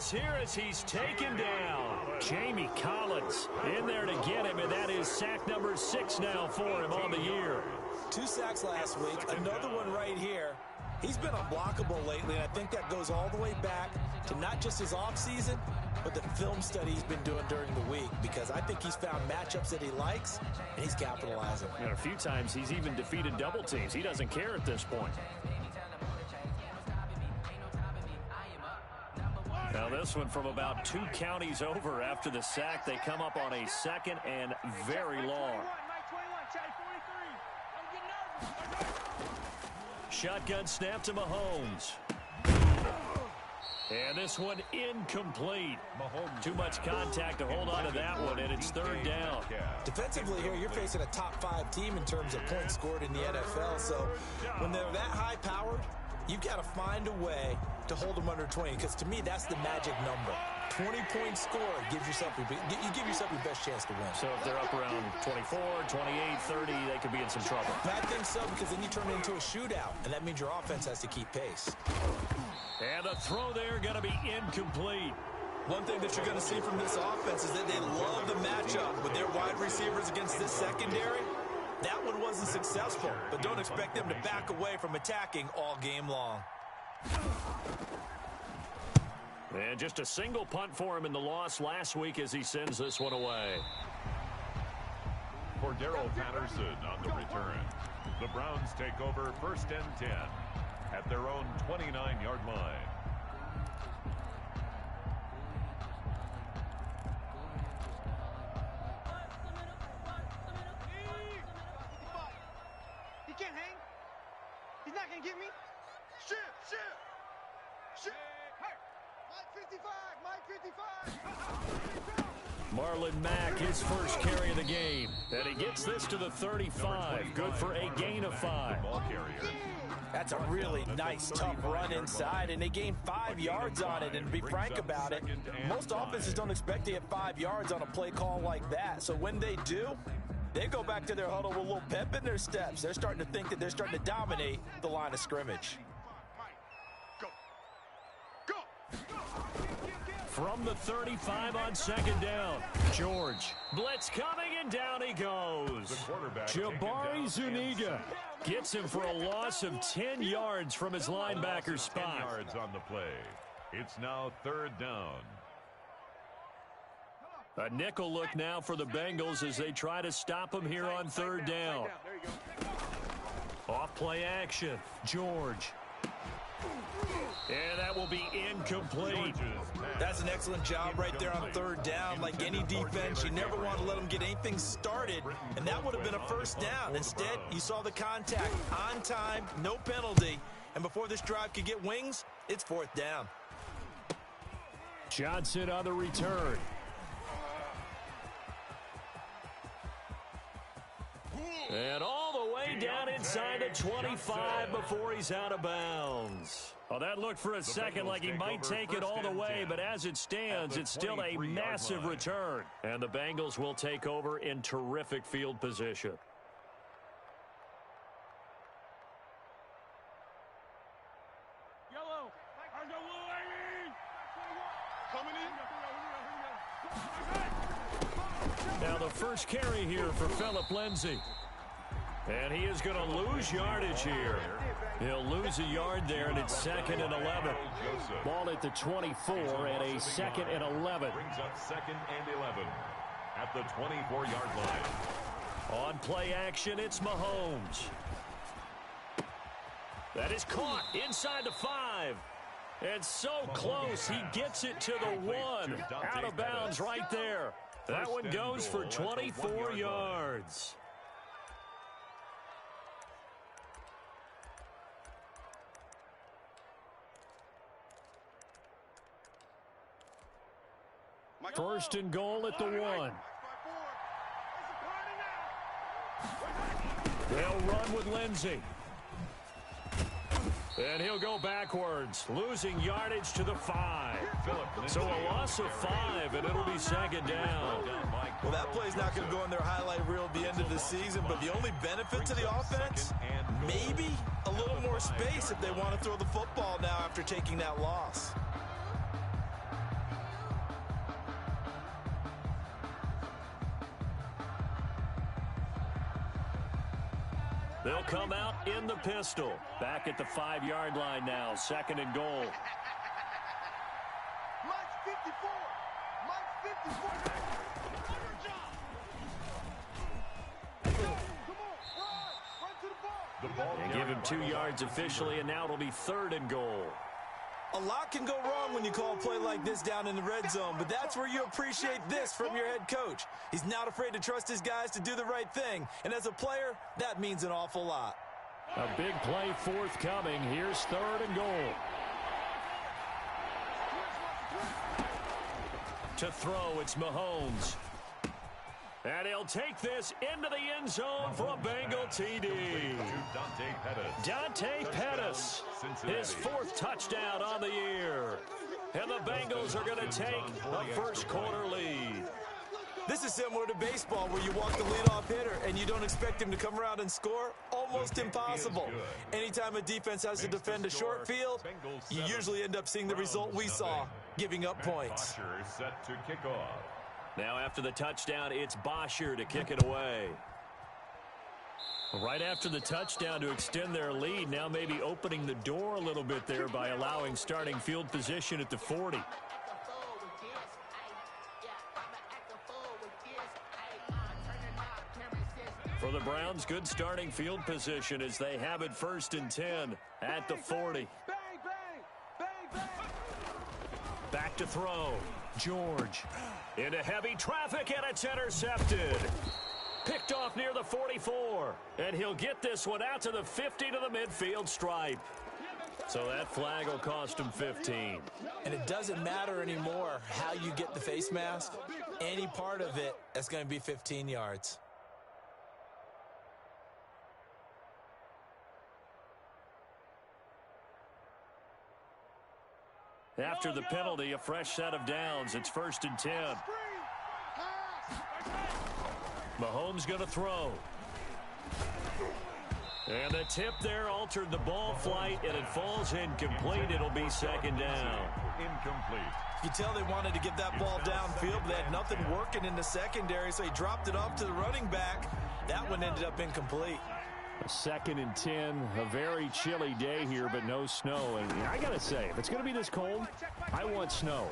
loss here as he's taken down. Jamie Collins in there to get him, and that is sack number 6 now for him on the year. 2 sacks last week, another one right here. He's been unblockable lately, and I think that goes all the way back to not just his offseason, but the film study he's been doing during the week, because I think he's found matchups that he likes, and he's capitalizing. And a few times he's even defeated double teams. He doesn't care at this point. Now this one from about 2 counties over after the sack. They come up on a 2nd and very long. Shotgun snap to Mahomes. And this one incomplete. Too much contact to hold on to that one, and it's 3rd down. Defensively here, you're facing a top 5 team in terms of points scored in the NFL. So when they're that high-powered, you've got to find a way to hold them under 20, because to me, that's the magic number. 20 points scored gives yourself you give yourself your best chance to win. So if they're up around 24, 28, 30, they could be in some trouble. I think so, because then you turn it into a shootout, and that means your offense has to keep pace. And the throw there going to be incomplete. One thing that you're going to see from this offense is that they love the matchup with their wide receivers against this secondary. That one wasn't successful, but don't expect them to back away from attacking all game long. And just a single punt for him in the loss last week as he sends this one away. For Darrell Patterson on the return. The Browns take over 1st and 10 at their own 29-yard line. He can't hang. He's not going to get me. Shit. Mike 55. Marlon Mack, his first carry of the game. And he gets this to the 35. Good for a gain of 5. That's a really nice, tough run inside, and they gained 5 yards on it. And to be frank about it, most offenses don't expect to get 5 yards on a play call like that. So when they do, they go back to their huddle with a little pep in their steps. They're starting to think that they're starting to dominate the line of scrimmage. From the 35 on 2nd down. George. Blitz coming, and down he goes. Jabari Zuniga gets him for a loss of 10 yards from his linebacker spot. 10 yards on the play. It's now 3rd down. A nickel look now for the Bengals as they try to stop him here on 3rd down. Off play action. George. And that will be incomplete. That's an excellent job right there on 3rd down. Like any defense, you never want to let them get anything started, and that would have been a 1st down. Instead, you saw the contact on time, no penalty, and before this drive could get wings, it's 4th down. Johnson on the return. And all the way down inside the 25 before he's out of bounds. Oh, that looked for a second like he might take it all the way, but as it stands, it's still a massive return. And the Bengals will take over in terrific field position. Yellow. Coming in. Now the first carry here for Phillip Lindsay. And he is going to lose yardage here. He'll lose a yard there, and it's 2nd and 11. Ball at the 24 and a 2nd and 11. Brings up 2nd and 11 at the 24-yard line. On play action, it's Mahomes. That is caught inside the 5. And so close, he gets it to the 1. Out of bounds right there. That one goes for 24 yards. First and goal at the 1. They'll run with Lindsay. And he'll go backwards, losing yardage to the 5. So a loss of 5, and it'll be 2nd down. Well, that play's not going to go in their highlight reel at the end of the season, but the only benefit to the offense, maybe a little more space if they want to throw the football now after taking that loss. They'll come out in the pistol. Back at the 5-yard line now, 2nd and goal. Mike's 54. Mike's 54. And give him 2 yards officially, and now it'll be 3rd and goal. A lot can go wrong when you call a play like this down in the red zone, but that's where you appreciate this from your head coach. He's not afraid to trust his guys to do the right thing, and as a player, that means an awful lot. A big play forthcoming. Here's 3rd and goal. To throw, it's Mahomes. And he'll take this into the end zone for a Bengal TD. Dante Pettis, his 4th touchdown on the year. And the Bengals are going to take a first-quarter lead. This is similar to baseball where you walk the leadoff hitter and you don't expect him to come around and score. Almost impossible. Anytime a defense has to defend a short field, you usually end up seeing the result we saw, giving up points. Set to kick off. Now after the touchdown, it's Bosher to kick it away. Right after the touchdown to extend their lead, now maybe opening the door a little bit there by allowing starting field position at the 40. For the Browns, good starting field position as they have it 1st and 10 at the 40. Back to throw. George into heavy traffic, and it's intercepted. Picked off near the 44. And he'll get this one out to the 50 to the midfield stripe. So that flag will cost him 15. And it doesn't matter anymore how you get the face mask. Any part of it, that's going to be 15 yards. After the penalty, a fresh set of downs. It's 1st and 10. Mahomes going to throw. And the tip there altered the ball flight, and it falls incomplete. It'll be 2nd down. Incomplete. You tell they wanted to get that ball downfield, but they had nothing working in the secondary, so he dropped it off to the running back. That one ended up incomplete. 2nd and 10, a very chilly day here, but no snow. And I got to say, if it's going to be this cold, I want snow.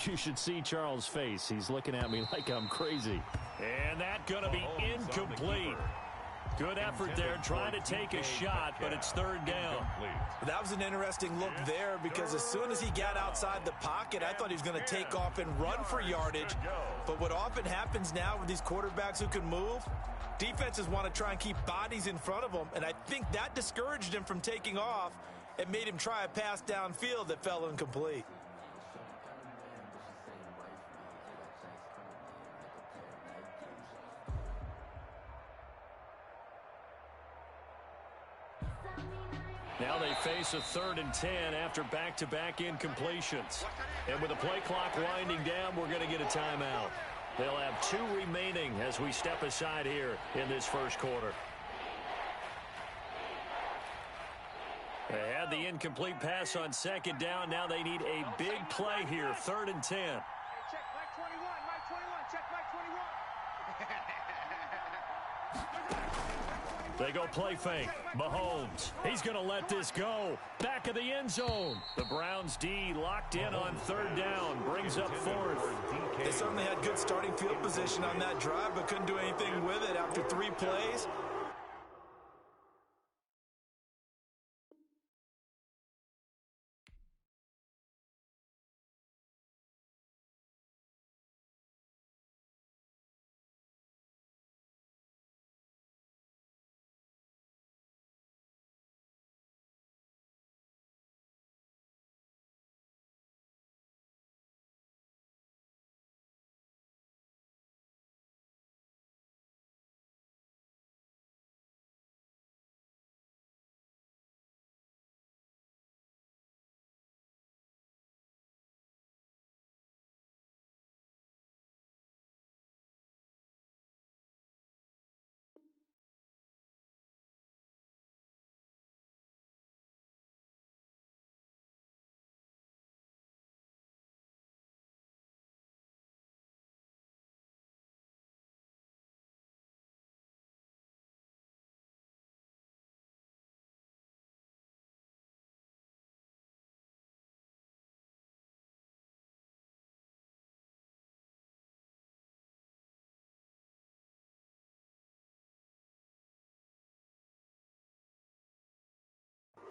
You should see Charles' face. He's looking at me like I'm crazy. And that's going to be incomplete. Good effort there, trying to take a shot, but it's 3rd down. That was an interesting look there because as soon as he got outside the pocket, I thought he was going to take off and run for yardage. But what often happens now with these quarterbacks who can move, defenses want to try and keep bodies in front of them, and I think that discouraged him from taking off and made him try a pass downfield that fell incomplete. Now they face a 3rd and 10 after back-to-back incompletions. And with the play clock winding down, we're going to get a timeout. They'll have 2 remaining as we step aside here in this first quarter. They had the incomplete pass on 2nd down. Now they need a big play here, 3rd and 10. Check Mike 21, Mike 21, check Mike 21. They go play fake. Mahomes, he's going to let this go. Back of the end zone. The Browns D locked in on 3rd down. Brings up 4th. They certainly had good starting field position on that drive, but couldn't do anything with it after 3 plays.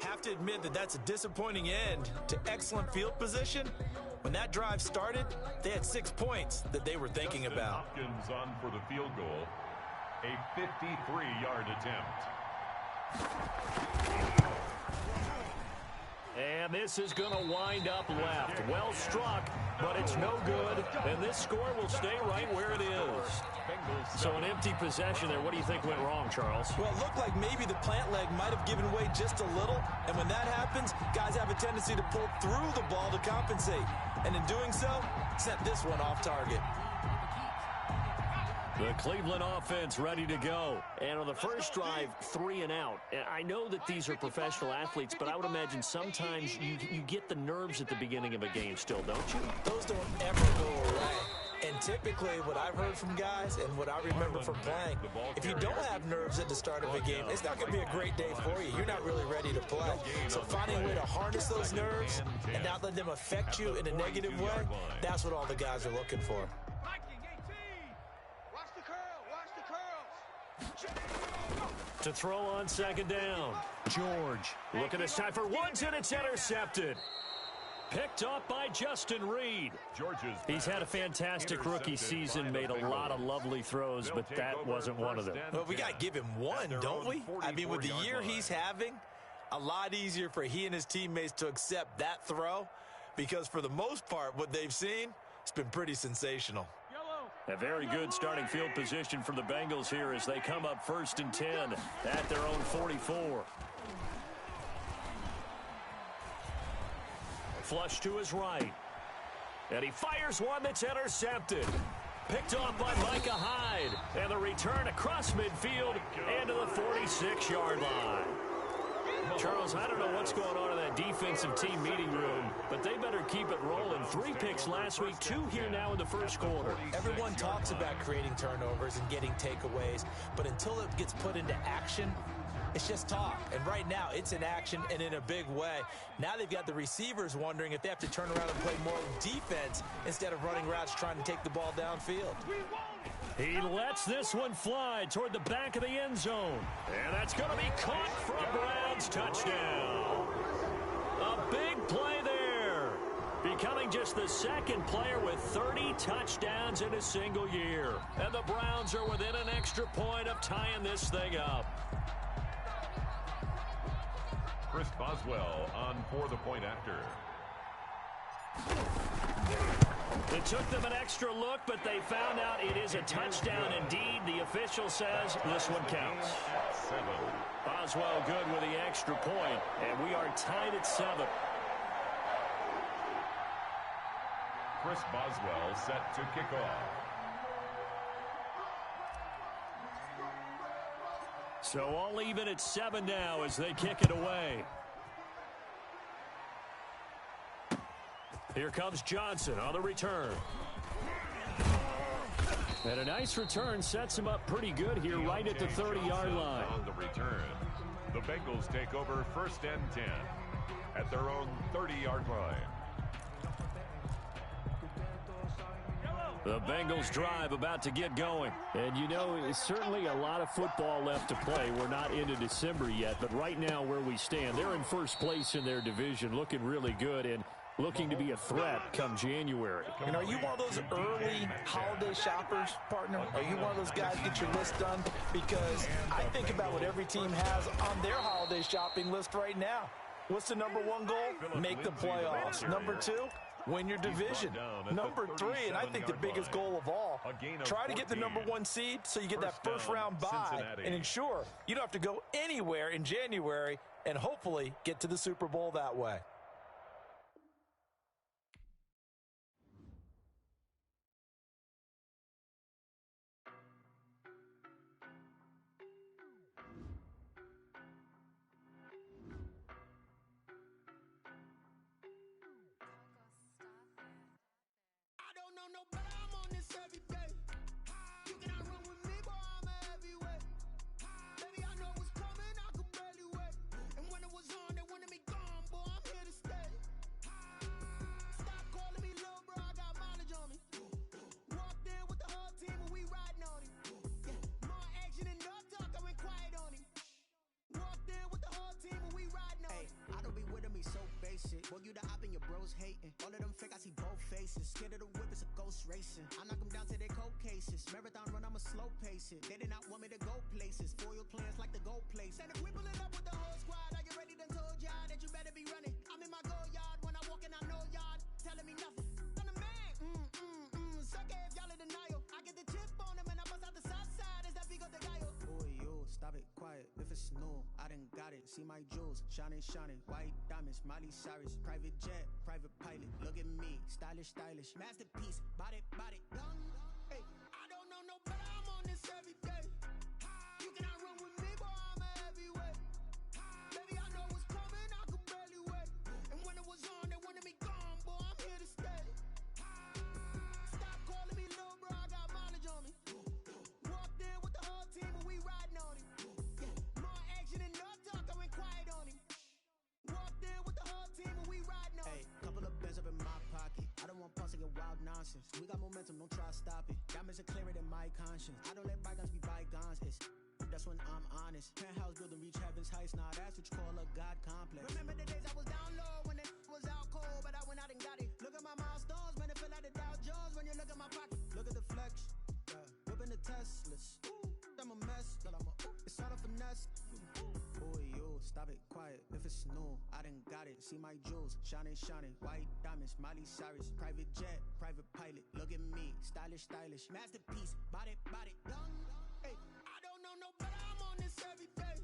have to admit that that's a disappointing end to excellent field position. When that drive started, they had 6 points that they were thinking Dustin about. Hopkins on for the field goal. A 53-yard attempt. And this is going to wind up left. Well struck, but it's no good. And this score will stay right where it is. So an empty possession there. What do you think went wrong, Charles? Well, it looked like maybe the plant leg might have given way just a little. And when that happens, guys have a tendency to pull through the ball to compensate. And in doing so, sent this one off target. The Cleveland offense ready to go. And on the first drive, 3 and out. I know that these are professional athletes, but I would imagine sometimes you get the nerves at the beginning of a game still, don't you? Those don't ever go away. And typically what I've heard from guys and what I remember from playing, if you don't have nerves at the start of a game, it's not going to be a great day for you. You're not really ready to play. So finding a way to harness those nerves and not let them affect you in a negative way, that's what all the guys are looking for. To throw on second down. George looking this time for Woods, and it's intercepted. Picked up by Justin Reed. He's had a fantastic rookie season, made a lot of lovely throws, but that wasn't one of them. Well, we got to give him one, don't we? I mean, with the year he's having, a lot easier for he and his teammates to accept that throw because for the most part, what they've seen, it's been pretty sensational. A very good starting field position for the Bengals here as they come up 1st and 10 at their own 44. Flush to his right. And he fires one that's intercepted. Picked off by Micah Hyde. And the return across midfield and to the 46-yard line. Charles, I don't know what's going on in that defensive team meeting room, but they better keep it rolling. 3 picks last week, 2 here now in the first quarter. Everyone talks about creating turnovers and getting takeaways, but until it gets put into action, it's just talk. And right now, it's in action and in a big way. Now they've got the receivers wondering if they have to turn around and play more defense instead of running routes trying to take the ball downfield. He lets this one fly toward the back of the end zone. And that's going to be caught for a Browns touchdown. A big play there. Becoming just the 2nd player with 30 touchdowns in a single year. And the Browns are within an extra point of tying this thing up. Chris Boswell on for the point after. It took them an extra look, but they found out it is a touchdown indeed. The official says this one counts. 7. Boswell good with the extra point, and we are tied at 7. Chris Boswell set to kick off. So all even at 7 now as they kick it away. Here comes Johnson on the return. And a nice return sets him up pretty good here right at the 30-yard line. On the return, the Bengals take over 1st and 10 at their own 30-yard line. The Bengals drive about to get going. And you know, it's certainly a lot of football left to play. We're not into December yet, but right now where we stand, they're in first place in their division, looking really good and looking to be a threat come January. And are you one of those early holiday shoppers, partner? Are you one of those guys get your list done? Because I think about what every team has on their holiday shopping list right now. What's the number 1 goal? Make the playoffs. Number 2? Win your division. Number 3, and I think the biggest goal of all, try to get the number 1 seed so you get that first round bye and ensure you don't have to go anywhere in January and hopefully get to the Super Bowl that way. you the op and your bros hating. All of them fake, I see both faces. Scared of the whip, it's a ghost racing. I knock them down to their cold cases. Marathon run, I'ma slow pace it. They did not want me to go places. Foil plans like the gold place. And if we pulling up with the whole squad, I get ready to told y'all that you better be running. I'm in my go yard. When I walk in, I know y'all telling me nothing. I'm the man. Suck it if y'all in denial. I get the chip on them and I bust out the south side. Is that Vigo de Gallo? Boy, yo, stop it, quiet. If it's new, I done got it. See my jewels, shining, shining. White diamonds, Miley Cyrus. Private jet, private pilot. Look at me, stylish, stylish. Masterpiece, body, body. Hey, I don't know no better. I'm on this every day. You cannot run with me, boy. I'm a heavyweight. Baby, I know what's coming. I could barely wait. And when it was on, they wanted me gone, boy. I'm here to stay. Stop calling me little bro. I got mileage on me. Walked in with the whole team and we riding on him. Yeah, more action and no talk. I went quiet on him. Walked in with the whole team and we riding on him. Hey, couple of bands up in my pocket. I don't want pulse to get wild nonsense. We got momentum, don't try to stop it. Diamonds are clearer than my conscience. I don't let bygones be bygones. That's when I'm honest. Penthouse building, reach heaven's heights. Nah, that's what you call a God complex. Remember the days I was down low when it was out cold, but I went out and got it. Look at my milestones, man, it feel like the Dow Jones when you look at my pocket. Look at the flex, whipping the Teslas. I'm a mess, but it's all a finesse. Boy, yo, stop it, quiet. If it's new, I done got it. See my jewels, shining, shining. White diamonds, Miley Cyrus. Private jet, private pilot. Look at me, stylish, stylish. Masterpiece, body, body. Hey, I don't know no better. I'm on this every day.